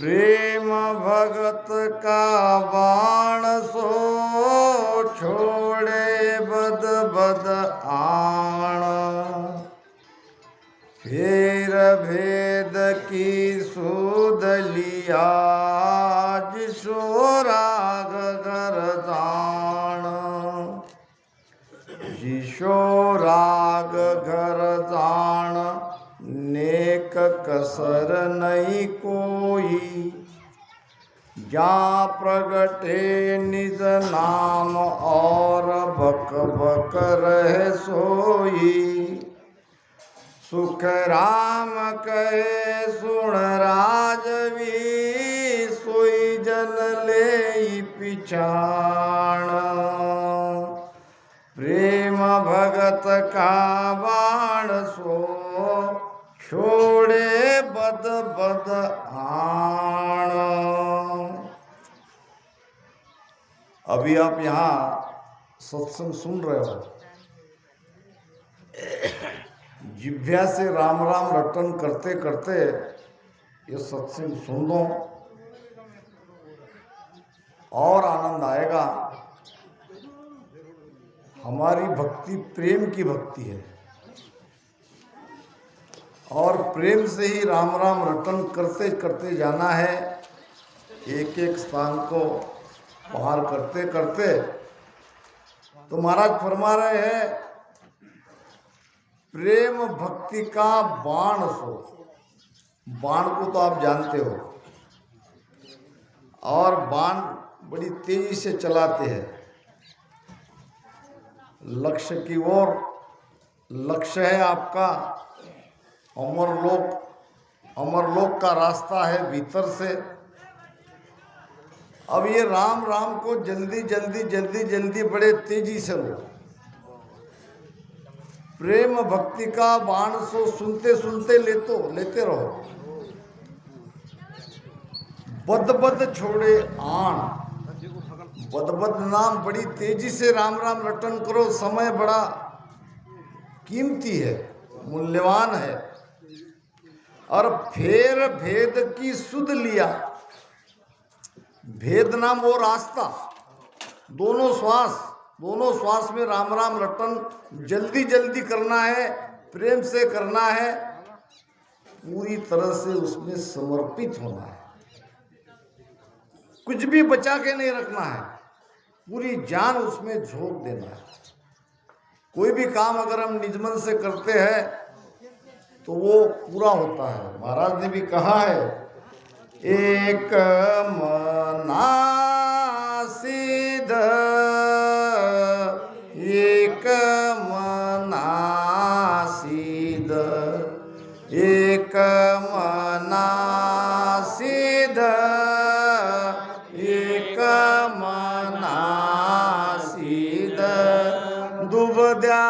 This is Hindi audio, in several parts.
प्रेम भगत का बाण सो छोड़े बद बद आण। फेर भेद की सूद लिया जिसो राग गरदान। जिसो राग गरदान नेक कसर नहीं कोई। जा प्रगटे निज नाम और बक बक रह सोई। सुख राम कहे सुन राजवी सोई जन ले पिछाण। प्रेम भगत का बाण सो छोड़े बद बद आण। अभी आप यहाँ सत्संग सुन रहे हो, जिभ्या से राम राम रटन करते करते ये सत्संग सुन लो और आनंद आएगा। हमारी भक्ति प्रेम की भक्ति है और प्रेम से ही राम राम रटन करते करते जाना है। एक एक स्थान को पार करते करते तो महाराज फरमा रहे हैं प्रेम भक्ति का बाण सो। बाण को तो आप जानते हो, और बाण बड़ी तेजी से चलाते हैं लक्ष्य की ओर। लक्ष्य है आपका अमरलोक। अमरलोक का रास्ता है भीतर से। अब ये राम राम को जल्दी जल्दी जल्दी जल्दी बड़े तेजी से लो। प्रेम भक्ति का बाण सो सुनते सुनते लेते रहो। बद बद छोड़े आण। बद बद नाम बड़ी तेजी से राम राम रटन करो। समय बड़ा कीमती है, मूल्यवान है। और फेर भेद की सुध लिया। भेद नाम वो रास्ता, दोनों श्वास में राम राम रटन जल्दी जल्दी करना है, प्रेम से करना है, पूरी तरह से उसमें समर्पित होना है। कुछ भी बचा के नहीं रखना है, पूरी जान उसमें झोंक देना है। कोई भी काम अगर हम निज मन से करते हैं तो वो पूरा होता है। महाराज ने भी कहा है एक मना सिद्ध, एक मना सिद्ध, एक मना सिद्ध, एक मना सिद्ध। दुबद्या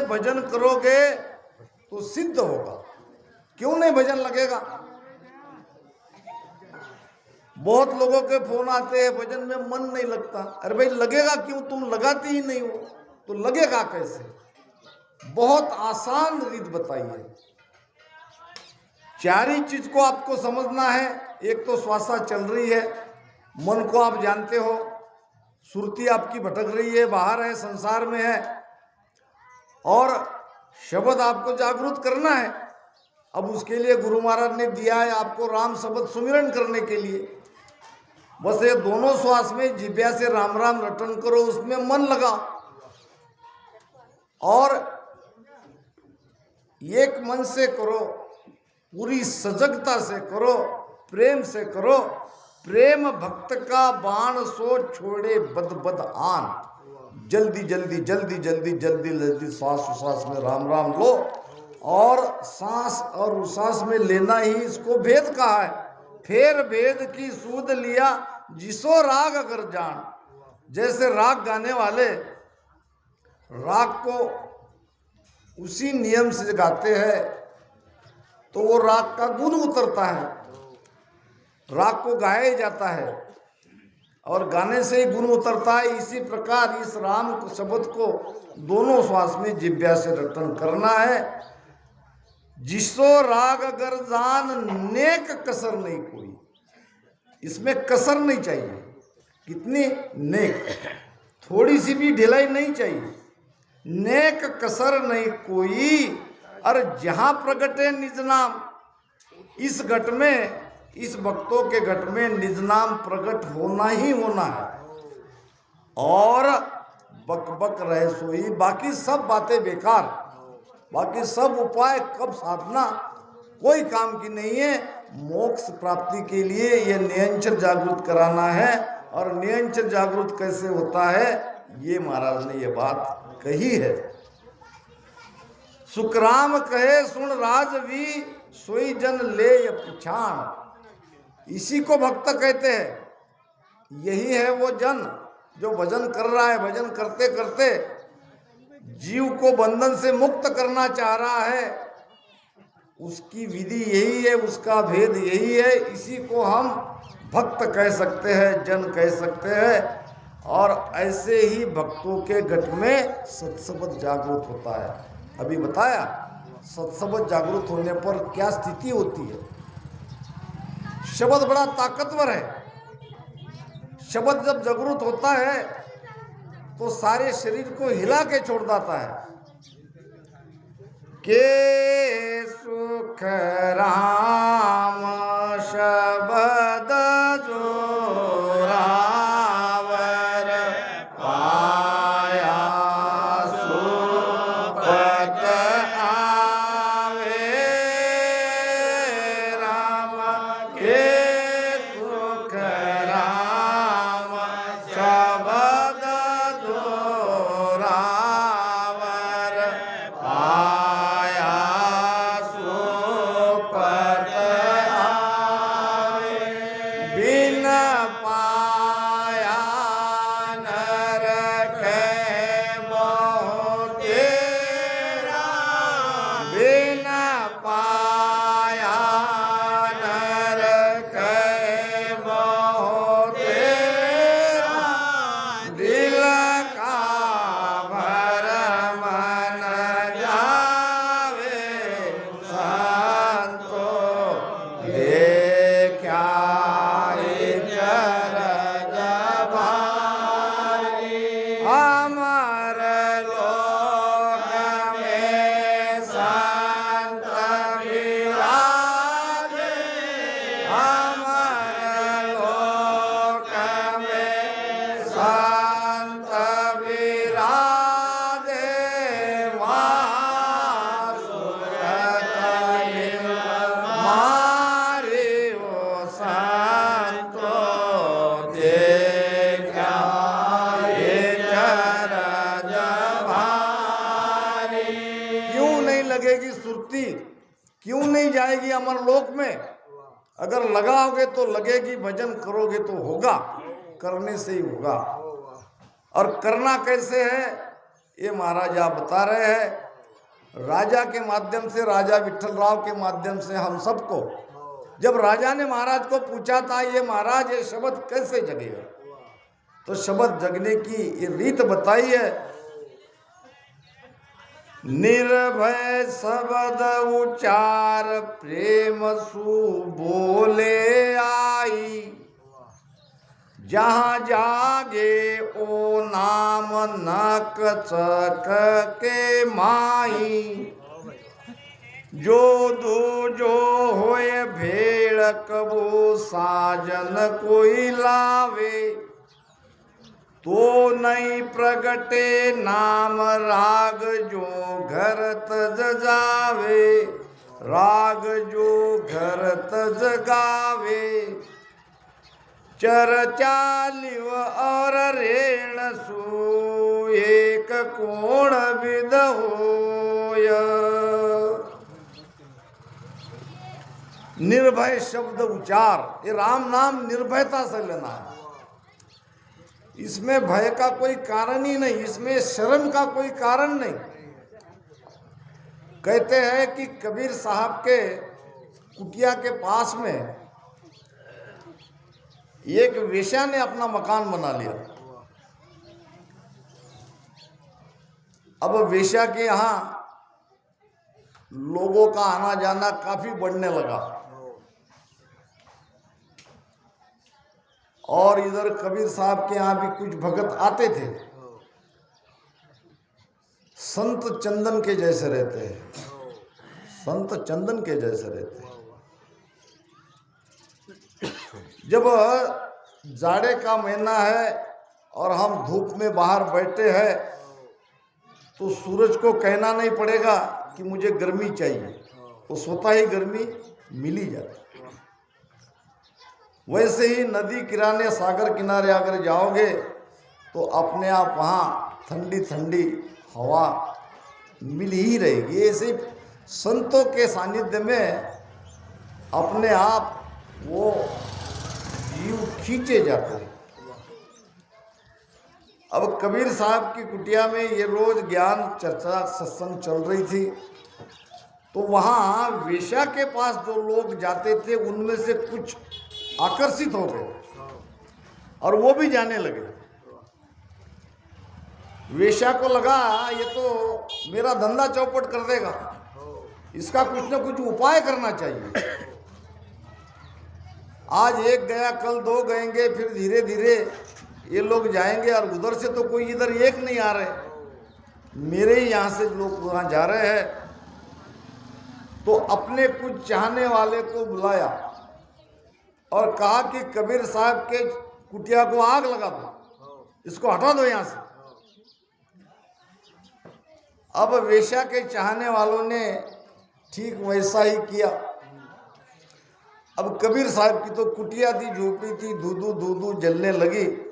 भजन करोगे तो सिद्ध होगा। क्यों नहीं भजन लगेगा? बहुत लोगों के फोन आते हैं भजन में मन नहीं लगता। अरे भाई लगेगा क्यों? तुम लगाते ही नहीं हो तो लगेगा कैसे? बहुत आसान रीत बताइए। चार ही चीज को आपको समझना है। एक तो श्वासा चल रही है, मन को आप जानते हो, सुरती आपकी भटक रही है, बाहर है, संसार में है, और शब्द आपको जागरूक करना है। अब उसके लिए गुरु महाराज ने दिया है आपको राम शब्द सुमिरन करने के लिए। बस ये दोनों श्वास में जिभ्या से राम राम रटन करो, उसमें मन लगाओ और एक मन से करो, पूरी सजगता से करो, प्रेम से करो। प्रेम भक्त का बाण सो छोड़े बद बद आन। जल्दी जल्दी जल्दी जल्दी जल्दी जल्दी श्वास में राम राम लो, और सांस और उसास में लेना ही इसको भेद कहा है। फेर भेद की सूद लिया जिसो राग अगर जान। जैसे राग गाने वाले राग को उसी नियम से गाते हैं तो वो राग का गुण उतरता है। राग को गाया ही जाता है और गाने से ही गुण उतरता है। इसी प्रकार इस राम शब्द को दोनों श्वास में जिह्वा से रटन करना है। जिसो राग अगर जान नेक कसर नहीं कोई, इसमें कसर नहीं चाहिए। कितनी नेक, थोड़ी सी भी ढिलाई नहीं चाहिए। नेक कसर नहीं कोई, और जहां प्रगटे निज नाम, इस घट में, इस भक्तों के घट में निज नाम प्रकट होना ही होना है। और बक बक रहे सोई, बाकी सब बातें बेकार, बाकी सब उपाय कब साधना कोई काम की नहीं है। मोक्ष प्राप्ति के लिए यह निरंतर जागृत कराना है। और निरंतर जागृत कैसे होता है, ये महाराज ने ये बात कही है। सुखराम कहे सुन राजवी, सोई जन ले या पिछाण। इसी को भक्त कहते हैं। यही है वो जन जो भजन कर रहा है, भजन करते करते जीव को बंधन से मुक्त करना चाह रहा है। उसकी विधि यही है, उसका भेद यही है। इसी को हम भक्त कह सकते हैं, जन कह सकते हैं। और ऐसे ही भक्तों के घट में सत्सबद जागृत होता है। अभी बताया सत्सबद जागृत होने पर क्या स्थिति होती है। शब्द बड़ा ताकतवर है। शब्द जब जागृत होता है तो सारे शरीर को हिला के छोड़ देता है। के सुख राम शब्द जो रावर पाया, सुपत आवे राम। के सुख राम शब्द जो रावर पाया, सुपत आवे। बिन पाया नरक बहु तेरा, बिन पाया नरक बहु तेरा। दिल का भरम न जावे, संतो देखा चरज भारी। अमर लोक में संत विराजे, अमर लोक में संत विराजे। वहाँ सुरत मारे ओ संतो देखा चरज भारी। क्यों नहीं लगेगी सुरती, क्यों नहीं जाएगी अमर लोक में? अगर लगाओगे तो लगेगी, भजन करोगे तो होगा, करने से ही होगा। और करना कैसे है ये महाराज आप बता रहे हैं। राजा के माध्यम से, राजा विठल राव के माध्यम से हम सबको, जब राजा ने महाराज को पूछा था ये महाराज ये शब्द कैसे जगेगा, तो शब्द जगने की ये रीत बताई है। निर्भय शब्द उचार प्रेम सु बोले आई, जहाँ जागे ओ नाम नक चक के माई। जो दो जो होए भेड़ कबो साजन कोई लावे, तो नहीं प्रगटे नाम राग जो घर तज जावे, राग जो घर तज गावे। चर्चा लिव और रेण सु एक कोण विद होय। निर्भय शब्द उचार, ये राम नाम निर्भयता से लेना है। इसमें भय का कोई कारण ही नहीं, इसमें शर्म का कोई कारण नहीं। कहते हैं कि कबीर साहब के कुटिया के पास में एक वेश्या ने अपना मकान बना लिया। अब वेश्या के यहाँ लोगों का आना जाना काफी बढ़ने लगा और इधर कबीर साहब के यहाँ भी कुछ भगत आते थे। संत चंदन के जैसे रहते हैं, संत चंदन के जैसे रहते हैं। जब जाड़े का महीना है और हम धूप में बाहर बैठे हैं तो सूरज को कहना नहीं पड़ेगा कि मुझे गर्मी चाहिए, वो स्वतः ही गर्मी मिल ही जाती। वैसे ही नदी किनारे सागर किनारे अगर जाओगे तो अपने आप वहाँ ठंडी ठंडी हवा मिल ही रहेगी। ऐसे संतों के सानिध्य में अपने आप वो जीव खींचे जाते हैं। अब कबीर साहब की कुटिया में ये रोज ज्ञान चर्चा सत्संग चल रही थी तो वहाँ वेश्या के पास जो लोग जाते थे उनमें से कुछ आकर्षित हो गए और वो भी जाने लगे। वेश्या को लगा ये तो मेरा धंधा चौपट कर देगा, इसका कुछ न कुछ उपाय करना चाहिए। आज एक गया कल दो गएंगे, फिर धीरे धीरे ये लोग जाएंगे और उधर से तो कोई इधर एक नहीं आ रहे, मेरे ही यहाँ से लोग वहाँ जा रहे हैं। तो अपने कुछ चाहने वाले को बुलाया और कहा कि कबीर साहब के कुटिया को आग लगा दो, इसको हटा दो यहाँ से। अब वेश्या के चाहने वालों ने ठीक वैसा ही किया। अब कबीर साहब की तो कुटिया थी, झोपड़ी थी, धू धू जलने लगी।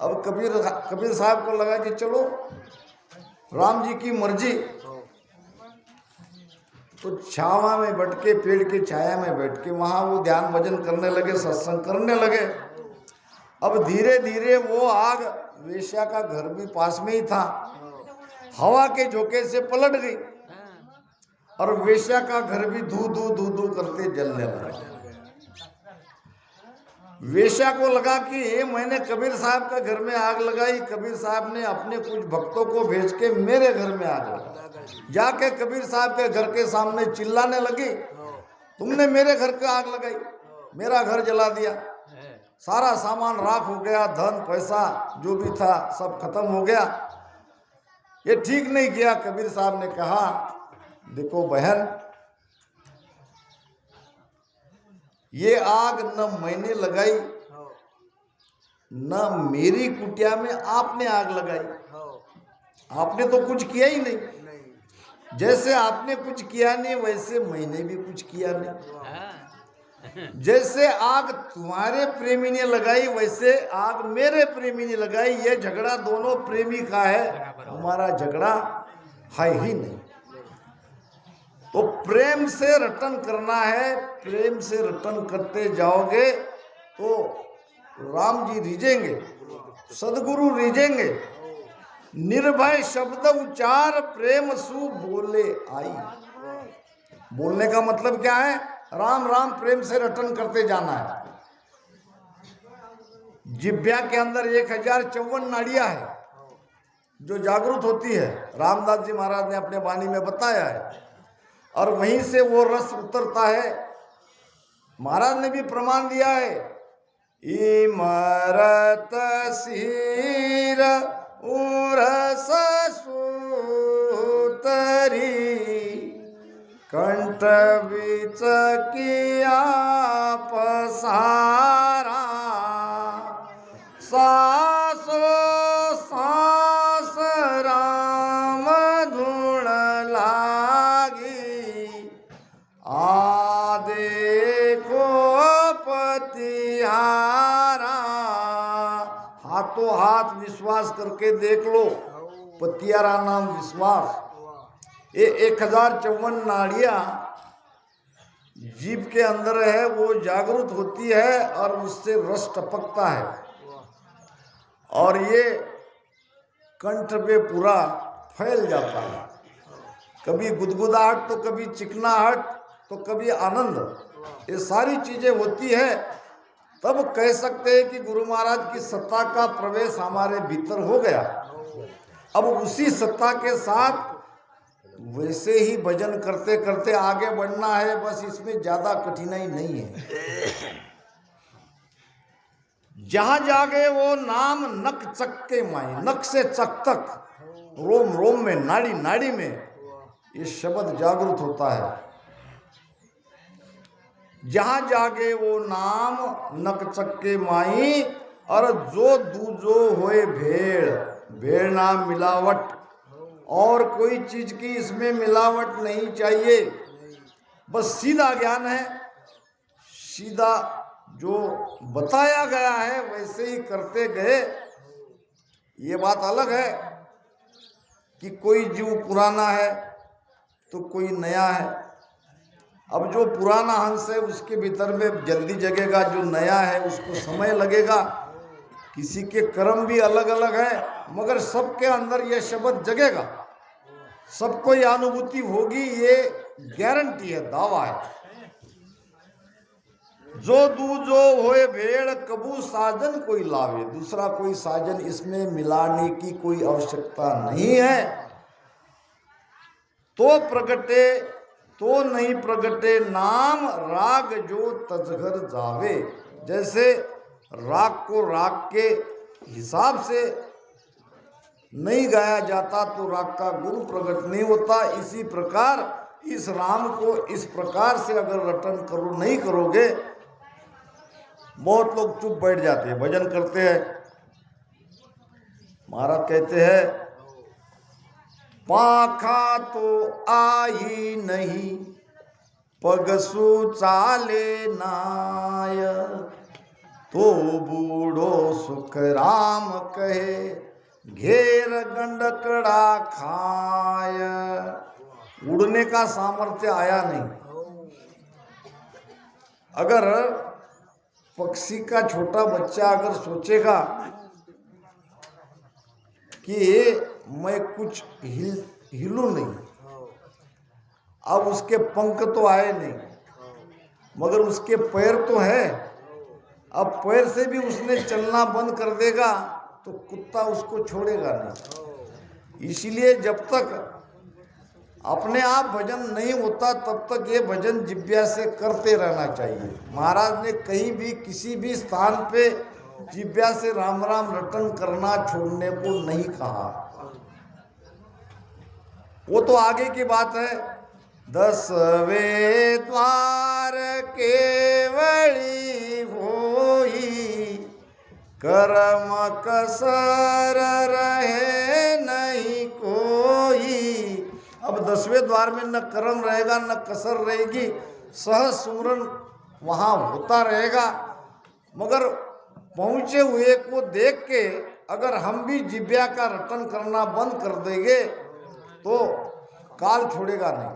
अब कबीर साहब को लगा कि चलो राम जी की मर्जी, तो छावा में बैठ के, पेड़ की छाया में बैठ के वहाँ वो ध्यान भजन करने लगे, सत्संग करने लगे। अब धीरे धीरे वो आग, वेश्या का घर भी पास में ही था, हवा के झोंके से पलट गई और वेश्या का घर भी धू धू करते जलने लगा। वेश्या को लगा कि मैंने कबीर साहब का घर में आग लगाई, कबीर साहब ने अपने कुछ भक्तों को भेज के मेरे घर में आग लगाई। जाके कबीर साहब के घर के सामने चिल्लाने लगी, तुमने मेरे घर को आग लगाई, मेरा घर जला दिया, सारा सामान राख हो गया, धन पैसा जो भी था सब खत्म हो गया, ये ठीक नहीं किया। कबीर साहब ने कहा, देखो बहन, ये आग न मैंने लगाई न मेरी कुटिया में आपने आग लगाई, आपने तो कुछ किया ही नहीं। जैसे आपने कुछ किया नहीं वैसे मैंने भी कुछ किया नहीं। जैसे आग तुम्हारे प्रेमी ने लगाई वैसे आग मेरे प्रेमी ने लगाई। ये झगड़ा दोनों प्रेमी का है, हमारा झगड़ा है ही नहीं। तो प्रेम से रटन करना है, प्रेम से रटन करते जाओगे तो राम जी रिझेंगे, सदगुरु रिझेंगे। निर्भय शब्द उच्चार प्रेम सु बोले आई। बोलने का मतलब क्या है? राम राम प्रेम से रटन करते जाना है। जिह्वा के अंदर 1054 नाड़ियां है जो जागृत होती है, रामदास जी महाराज ने अपने वाणी में बताया है, और वहीं से वो रस उतरता है। महाराज ने भी प्रमाण दिया है, इमरत सिर उरस सूतरी कंठ बीच किया पसारा सासो सास राम धुन लागी आदे को पतिहारा। हाथों हाथ विश्वास करके देख लो, पतियारा नाम विश्वास। ये 1054 नाड़ियां जीभ के अंदर है, वो जागृत होती है और उससे रस टपकता है, और ये कंठ पे पूरा फैल जाता है। कभी गुदगुदाहट तो कभी चिकनाहट तो कभी आनंद, ये सारी चीजें होती है। तब कह सकते हैं कि गुरु महाराज की सत्ता का प्रवेश हमारे भीतर हो गया। अब उसी सत्ता के साथ वैसे ही भजन करते करते आगे बढ़ना है, बस इसमें ज्यादा कठिनाई नहीं है। जहां जागे वो नाम नक चक के माए, नक से चक तक, रोम रोम में, नाड़ी नाड़ी में ये शब्द जागृत होता है। जहां जागे वो नाम नक चक के माई, और जो दूजो होए भेड़, भेड़ नाम मिलावट, और कोई चीज की इसमें मिलावट नहीं चाहिए, बस सीधा ज्ञान है, सीधा जो बताया गया है वैसे ही करते गए। ये बात अलग है कि कोई जीव पुराना है तो कोई नया है। अब जो पुराना हंस है उसके भीतर में जल्दी जगेगा, जो नया है उसको समय लगेगा। किसी के कर्म भी अलग अलग है, मगर सबके अंदर यह शब्द जगेगा, सबको यह अनुभूति होगी, ये गारंटी है, दावा है। जो दूजो होए भेड़ कबू साजन कोई लावे, दूसरा कोई साजन इसमें मिलाने की कोई आवश्यकता नहीं है। तो प्रगटे तो नहीं प्रगटे नाम, राग जो तजगर जावे। जैसे राग को राग के हिसाब से नहीं गाया जाता तो राग का गुरु प्रकट नहीं होता, इसी प्रकार इस राम को इस प्रकार से अगर रटन करो नहीं करोगे, बहुत लोग चुप बैठ जाते हैं, भजन करते हैं। महाराज कहते हैं पाखा तो आई नहीं पगसु चाले नाय, तो बूढ़ो सुख राम कहे घेर गंडकड़ा खाय। उड़ने का सामर्थ्य आया नहीं। अगर पक्षी का छोटा बच्चा अगर सोचेगा कि मैं कुछ हिलूं नहीं, अब उसके पंख तो आए नहीं मगर उसके पैर तो है, अब पैर से भी उसने चलना बंद कर देगा तो कुत्ता उसको छोड़ेगा नहीं। इसीलिए जब तक अपने आप भजन नहीं होता तब तक ये भजन जिज्ञा से करते रहना चाहिए। महाराज ने कहीं भी किसी भी स्थान पे जिज्ञा से राम राम रटन करना छोड़ने को नहीं कहा। वो तो आगे की बात है। 10वें द्वार केवड़ी होई, कर्म कसर रहे नहीं कोई। अब 10वें द्वार में न कर्म रहेगा न कसर रहेगी, सहज सुमरन वहाँ होता रहेगा। मगर पहुँचे हुए को देख के अगर हम भी जिब्या का रटन करना बंद कर देंगे तो काल छोड़ेगा नहीं।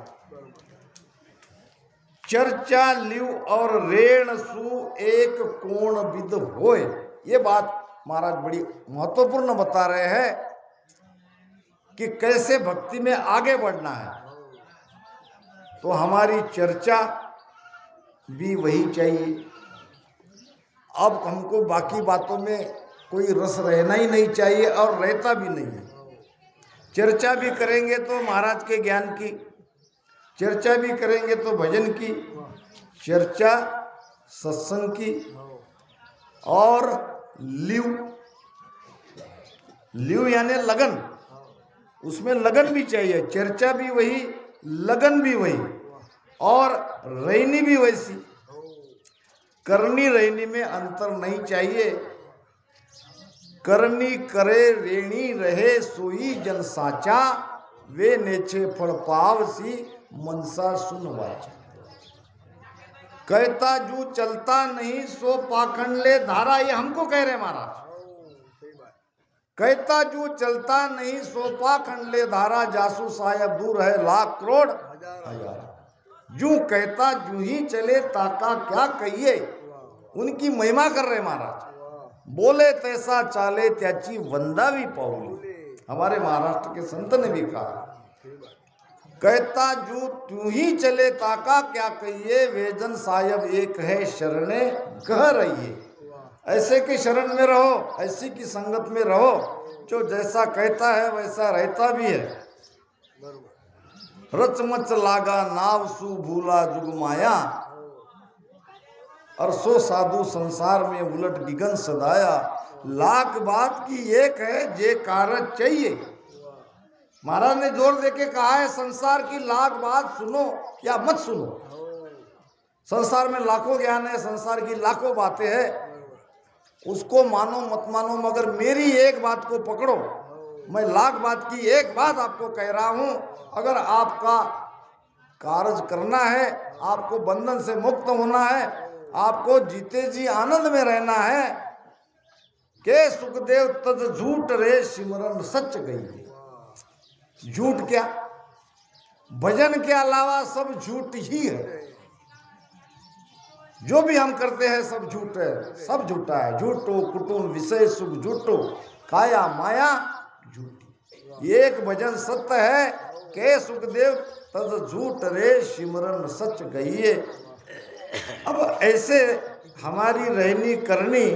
चर्चा लिव और रेण सु एक कोण विद होए, ये बात महाराज बड़ी महत्वपूर्ण बता रहे हैं कि कैसे भक्ति में आगे बढ़ना है। तो हमारी चर्चा भी वही चाहिए। अब हमको बाकी बातों में कोई रस रहना ही नहीं चाहिए और रहता भी नहीं है। चर्चा भी करेंगे तो महाराज के ज्ञान की, चर्चा भी करेंगे तो भजन की, चर्चा सत्संग की, और लिव यानी लगन, उसमें लगन भी चाहिए। चर्चा भी वही, लगन भी वही, और रहनी भी वैसी। करनी रहनी में अंतर नहीं चाहिए। करनी करे रेणी रहे सोई जन साचा, वे नेछे फल पावसी मनसा सुन वाचा। कहता जू चलता नहीं सो पाखंड ले धारा, ये हमको कह रहे महाराज। कहता जू चलता नहीं सो पाखंड ले धारा, जासू साहब दूर है लाख करोड़ हजार। जू कहता जू ही चले ताका क्या कहिए, उनकी महिमा कर रहे महाराज। बोले तैसा चाले त्याची वंदा भी पाऊली, हमारे महाराष्ट्र के संत ने भी कहा। कहता जू तू ही चले ताका क्या कहिए, वेजन साहब एक है शरणे कह रहिए। ऐसे की शरण में रहो, ऐसी की संगत में रहो, जो जैसा कहता है वैसा रहता भी है। रचमच लागा नाव सु भूला जुग माया, और सो साधु संसार में उलट बिगन सदाया। लाख बात की एक है जे कारज चाहिए। महाराज ने जोर देके कहा है संसार की लाख बात सुनो या मत सुनो। संसार में लाखों ज्ञान है, संसार की लाखों बातें हैं, उसको मानो मत मानो, मगर मेरी एक बात को पकड़ो। मैं लाख बात की एक बात आपको कह रहा हूं, अगर आपका कार्य करना है, आपको बंधन से मुक्त होना है, आपको जीते जी आनंद में रहना है, के सुखदेव तज झूठ रे सिमरन सच गई। झूठ क्या, भजन के अलावा सब झूठ ही है। जो भी हम करते हैं सब झूठ है, सब झूठा है। झूठो कुटुंब विषय सुख झूठो, काया माया झूठी। एक भजन सत्य है, के सुखदेव तज झूठ रे सिमरन सच गई। अब ऐसे हमारी रहनी करनी,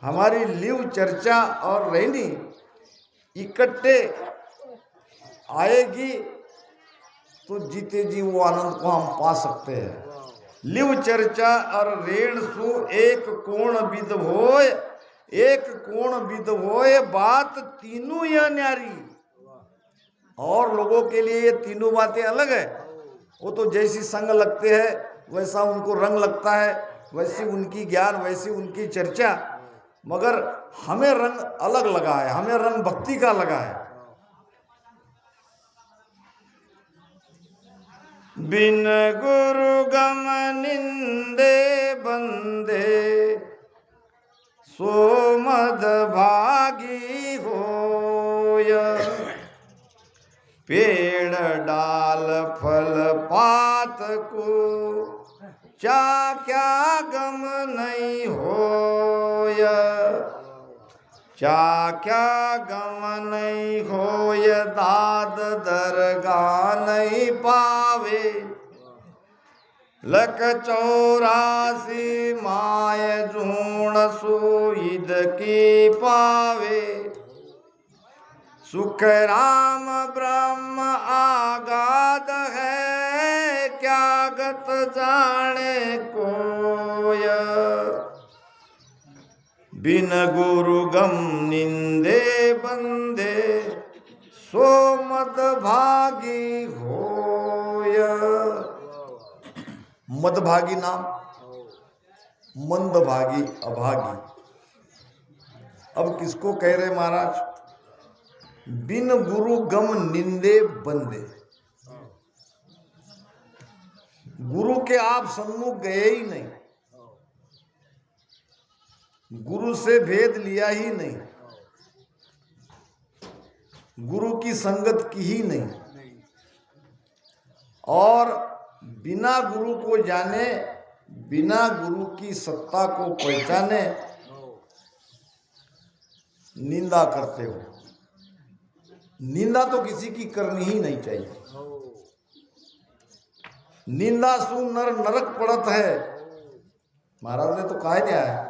हमारी लिव चर्चा और रहनी इकट्ठे आएगी तो जीते जी वो आनंद को हम पा सकते हैं। लिव चर्चा और रेण सु एक कोण विद होय, एक कोण विद होय, बात तीनों यह न्यारी। और लोगों के लिए ये तीनों बातें अलग है। वो तो जैसी संग लगते हैं वैसा उनको रंग लगता है, वैसी उनकी ज्ञान, वैसी उनकी चर्चा, मगर हमें रंग अलग लगा है, हमें रंग भक्ति का लगा है। बिन गुरु गम निंदे बंदे, सो मद भागी होय। पेड़ डाल फल पात को, क्या क्या गम नहीं होय। क्या क्या गम नहीं होय, दाद दरगाह नहीं पावे। लख 84 माय जूण सुईद की पावे। सुख राम ब्रह्म आगाध है, क्या गत जाने कोय। बिन गुरु गम निंदे बंदे, सो मद भागी होय। मदभागी नाम, मंदभागी अभागी। अब किसको कह रहे महाराज? बिन गुरु गम निंदे बंदे। गुरु के आप सन्मुख गए ही नहीं, गुरु से भेद लिया ही नहीं, गुरु की संगत की ही नहीं, और बिना गुरु को जाने, बिना गुरु की सत्ता को पहचाने निंदा करते हो। निंदा तो किसी की करनी ही नहीं चाहिए। निंदा सु नर नरक पड़त है, महाराज ने तो कहा दिया है।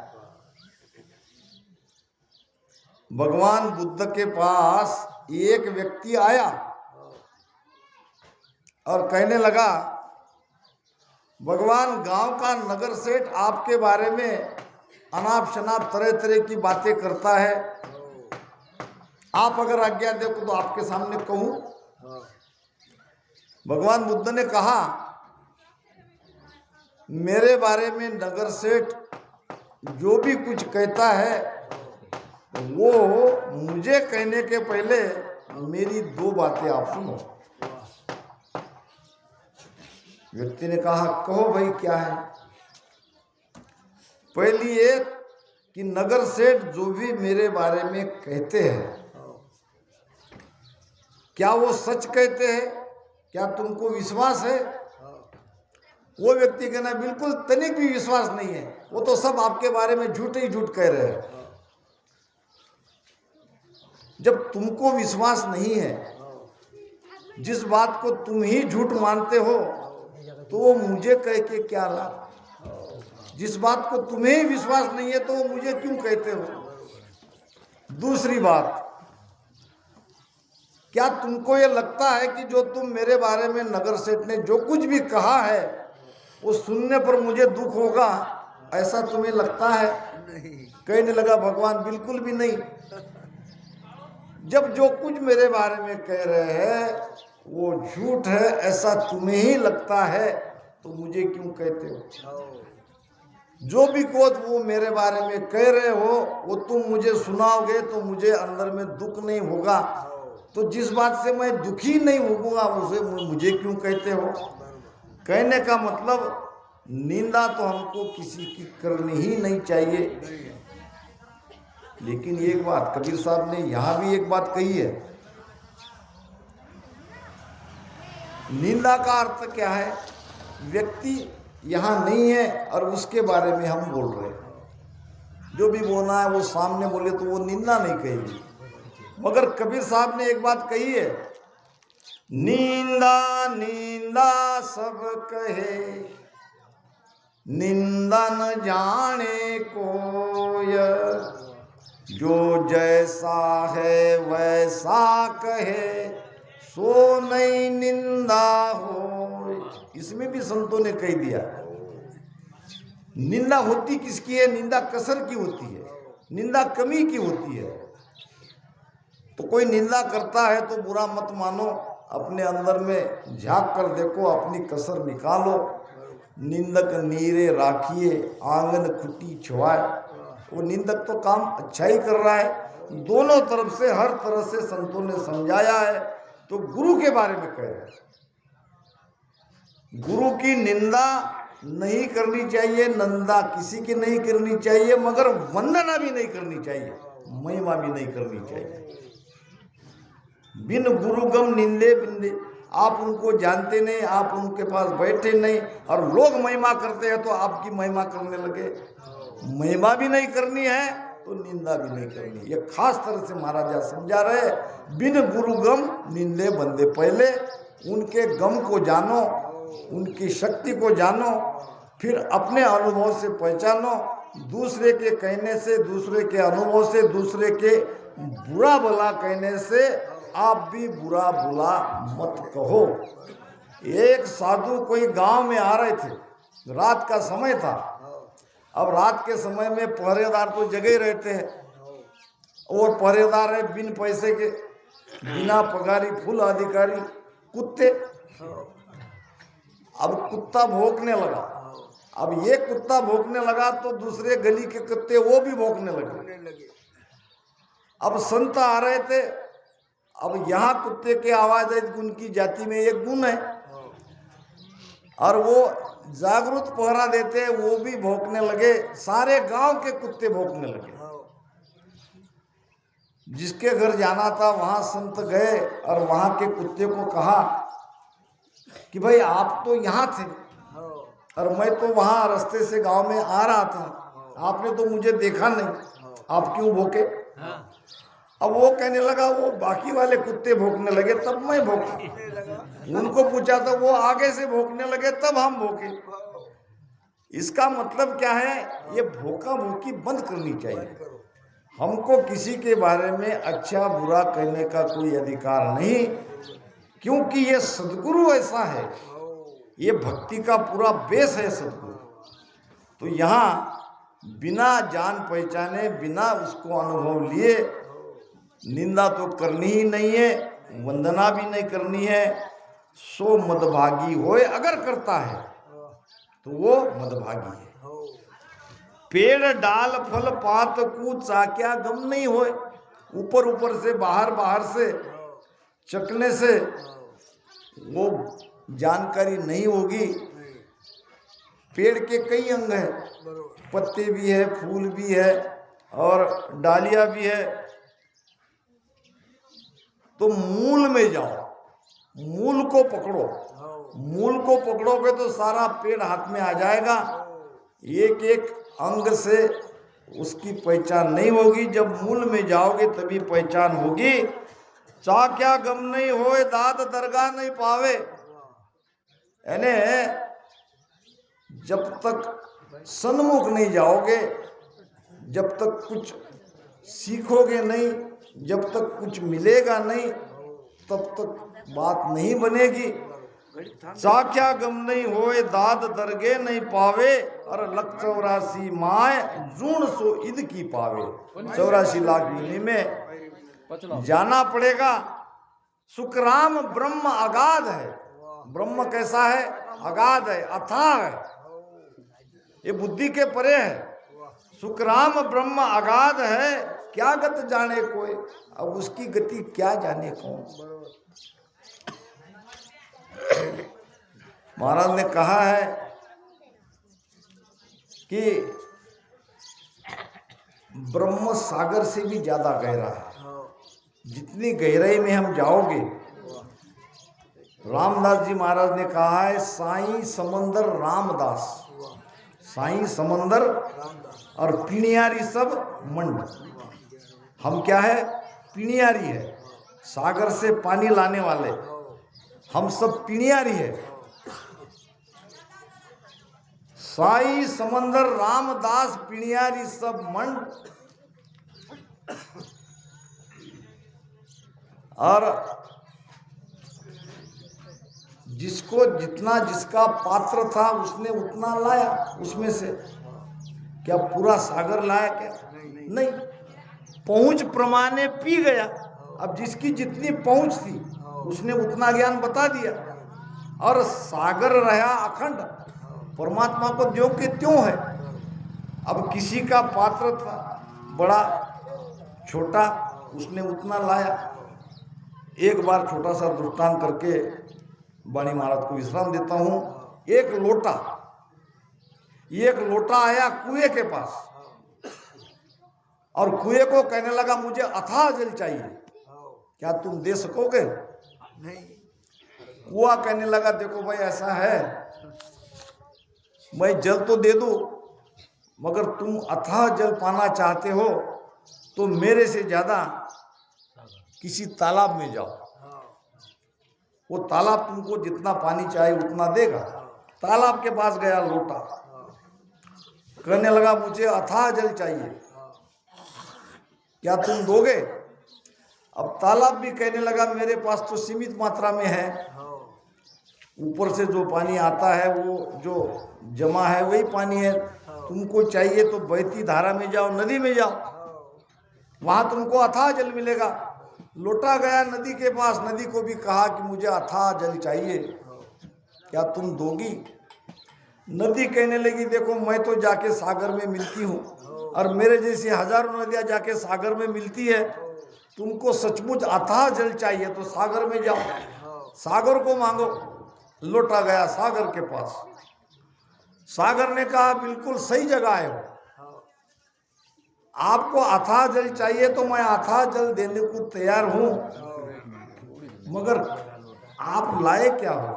भगवान बुद्ध के पास एक व्यक्ति आया और कहने लगा, भगवान गांव का नगर सेठ आपके बारे में अनाप शनाप तरह तरह की बातें करता है, आप अगर आज्ञा दे तो आपके सामने कहूं। भगवान बुद्ध ने कहा, मेरे बारे में नगर सेठ जो भी कुछ कहता है वो मुझे कहने के पहले मेरी 2 बातें आप सुनो। व्यक्ति ने कहा, कहो भाई क्या है? पहली एक कि नगर सेठ जो भी मेरे बारे में कहते हैं, क्या वो सच कहते हैं? क्या तुमको विश्वास है? वो व्यक्ति कहना, बिल्कुल तनिक भी विश्वास नहीं है, वो तो सब आपके बारे में झूठ ही झूठ कह रहे हैं। जब तुमको विश्वास नहीं है, जिस बात को तुम ही झूठ मानते हो, तो वो मुझे कह के क्या लाभ? जिस बात को तुम्हें ही विश्वास नहीं है तो मुझे क्यों कहते हो। दूसरी बात, क्या तुमको ये लगता है कि जो तुम मेरे बारे में नगर सेठ ने जो कुछ भी कहा है वो सुनने पर मुझे दुख होगा, ऐसा तुम्हें लगता है? कहने लगा भगवान बिल्कुल भी नहीं। जब जो कुछ मेरे बारे में कह रहे हैं वो झूठ है ऐसा तुम्हें ही लगता है तो मुझे क्यों कहते हो। जो भी कुछ वो मेरे बारे में कह रहे हो वो तुम मुझे सुनाओगे तो मुझे अंदर में दुख नहीं होगा, तो जिस बात से मैं दुखी नहीं होऊंगा उसे मुझे क्यों कहते हो। कहने का मतलब निंदा तो हमको किसी की करनी ही नहीं चाहिए। लेकिन एक बात कबीर साहब ने यहां भी एक बात कही है, निंदा का अर्थ क्या है। व्यक्ति यहां नहीं है और उसके बारे में हम बोल रहे हैं, जो भी बोलना है वो सामने बोले तो वो निंदा नहीं कहेगी। मगर कबीर साहब ने एक बात कही है, निंदा निंदा सब कहे निंदा न जाने कोय, जो जैसा है वैसा कहे सो नहीं निंदा हो। इसमें भी संतों ने कह दिया निंदा होती किसकी है, निंदा कसर की होती है, निंदा कमी की होती है। तो कोई निंदा करता है तो बुरा मत मानो, अपने अंदर में झांक कर देखो, अपनी कसर निकालो। निंदक नीरे राखिए आंगन खुटी छुआए, वो निंदक तो काम अच्छा ही कर रहा है। दोनों तरफ से हर तरह से संतों ने समझाया है। तो गुरु के बारे में कह रहे हैं, गुरु की निंदा नहीं करनी चाहिए, नंदा किसी की नहीं करनी चाहिए, मगर वंदना भी नहीं करनी चाहिए, महिमा भी नहीं करनी चाहिए। बिन गुरुगम निंदे बिंदे, आप उनको जानते नहीं, आप उनके पास बैठे नहीं और लोग महिमा करते हैं तो आपकी महिमा करने लगे। महिमा भी नहीं करनी है तो निंदा भी नहीं करनी। ये खास तरह से महाराजा समझा रहे, बिन गुरुगम निंदे बंदे। पहले उनके गम को जानो, उनकी शक्ति को जानो, फिर अपने अनुभव से पहचानो। दूसरे के कहने से, दूसरे के अनुभव से, दूसरे के बुरा भला कहने से आप भी बुरा भला मत कहो। एक साधु कोई गांव में आ रहे थे, रात का समय था। अब रात के समय में पहरेदार तो जगह रहते हैं और पहरेदार है बिन पैसे के, बिना पगारी, फुल अधिकारी कुत्ते। अब कुत्ता भौंकने लगा। अब ये कुत्ता भौंकने लगा तो दूसरे गली के कुत्ते वो भी भौंकने लगे। अब संत आ रहे थे। अब यहाँ कुत्ते के आवाज है, उनकी जाति में एक गुण है और वो जागरूक पहरा देते, वो भी भौंकने लगे। सारे गांव के कुत्ते भौंकने लगे। जिसके घर जाना था वहां संत गए और वहां के कुत्ते को कहा कि भाई आप तो यहाँ थे और मैं तो वहां रास्ते से गांव में आ रहा था, आपने तो मुझे देखा नहीं, आप क्यों भौंके। अब वो कहने लगा वो बाकी वाले कुत्ते भौंकने लगे तब मैं भौंका। उनको पूछा तो वो आगे से भौंकने लगे तब हम भौंके। इसका मतलब क्या है, ये भौंका भौंकी बंद करनी चाहिए। हमको किसी के बारे में अच्छा बुरा कहने का कोई अधिकार नहीं, क्योंकि ये सदगुरु ऐसा है, ये भक्ति का पूरा बेस है सदगुरु। तो यहाँ बिना जान पहचाने, बिना उसको अनुभव लिए निंदा तो करनी ही नहीं है, वंदना भी नहीं करनी है। सो मदभागी होए, अगर करता है तो वो मदभागी है। पेड़ डाल फल पात को चाक्या गम नहीं होए। ऊपर ऊपर से, बाहर बाहर से चखने से वो जानकारी नहीं होगी। पेड़ के कई अंग हैं, पत्ते भी है, फूल भी है और डालियां भी है। तो मूल में जाओ, मूल को पकड़ो। मूल को पकड़ोगे तो सारा पेड़ हाथ में आ जाएगा। एक एक अंग से उसकी पहचान नहीं होगी। जब मूल में जाओगे तभी पहचान होगी। चाक्या गम नहीं होए, दाद दरगाह नहीं पावे। यानी जब तक सन्मुख नहीं जाओगे, जब तक कुछ सीखोगे नहीं, जब तक कुछ मिलेगा नहीं, तब तक बात नहीं बनेगी। चाख्या गम नहीं होए दाद दरगे नहीं पावे, और लख 84 माए जून सो ईद की पावे। 84 लाख योनि में जाना पड़ेगा। सुखराम ब्रह्म अगाध है। ब्रह्म कैसा है? अगाध है, अथाह है, ये बुद्धि के परे है। सुखराम ब्रह्म अगाध है, क्या गत जाने कोई, अब उसकी गति क्या जाने कौन। महाराज ने कहा है कि ब्रह्म सागर से भी ज्यादा गहरा है। जितनी गहराई में हम जाओगे, रामदास जी महाराज ने कहा है, साईं समंदर रामदास, साईं समंदर और पिणियारी सब मंड। हम क्या है? पिणियारी है, सागर से पानी लाने वाले, हम सब पिणियारी है। साईं समंदर रामदास पिणियारी सब मंड। और जिसको जितना जिसका पात्र था उसने उतना लाया उसमें से। क्या पूरा सागर लाया? क्या नहीं, पहुंच प्रमाणे पी गया। अब जिसकी जितनी पहुंच थी उसने उतना ज्ञान बता दिया, और सागर रहा अखंड, परमात्मा को ज्यों के त्यों है। अब किसी का पात्र था बड़ा छोटा, उसने उतना लाया। एक बार छोटा सा दृष्टांत करके वाणी महाराज को विश्राम देता हूं। एक लोटा आया कुएं के पास, और कुएं को कहने लगा, मुझे अथाह जल चाहिए, क्या तुम दे सकोगे? नहीं। कुआं कहने लगा, देखो भाई ऐसा है, मैं जल तो दे दूं, मगर तुम अथाह जल पाना चाहते हो तो मेरे से ज्यादा किसी तालाब में जाओ, वो तालाब तुमको जितना पानी चाहिए उतना देगा। तालाब के पास गया लोटा, कहने लगा, मुझे अथाह जल चाहिए, क्या तुम दोगे? अब तालाब भी कहने लगा, मेरे पास तो सीमित मात्रा में है, ऊपर से जो पानी आता है वो जो जमा है वही पानी है, तुमको चाहिए तो बहती धारा में जाओ, नदी में जाओ, वहां तुमको अथाह जल मिलेगा। लोटा गया नदी के पास, नदी को भी कहा कि मुझे अथाह जल चाहिए, क्या तुम दोगी? नदी कहने लगी, देखो मैं तो जाके सागर में मिलती हूँ, और मेरे जैसी हजारों नदियाँ जाके सागर में मिलती है, तुमको सचमुच अथाह जल चाहिए तो सागर में जाओ, सागर को मांगो। लोटा गया सागर के पास, सागर ने कहा, बिल्कुल सही जगह आए हो, आपको अथाह जल चाहिए तो मैं अथाह जल देने को तैयार हूं, मगर आप लाए क्या हो?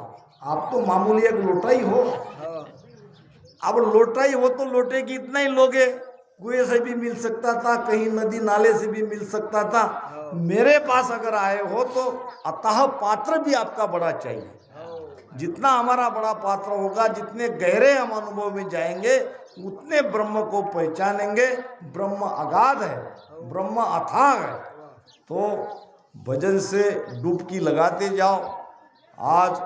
आप तो मामूली एक लोटा ही हो। अब लोटा ही हो तो लोटे की इतना ही लोगे, कुएं से भी मिल सकता था, कहीं नदी नाले से भी मिल सकता था। मेरे पास अगर आए हो तो अतः पात्र भी आपका बड़ा चाहिए। जितना हमारा बड़ा पात्र होगा, जितने गहरे हम अनुभव में जाएंगे, उतने ब्रह्म को पहचानेंगे। ब्रह्म अगाध है, ब्रह्म अथाह है। तो भजन से डुबकी लगाते जाओ। आज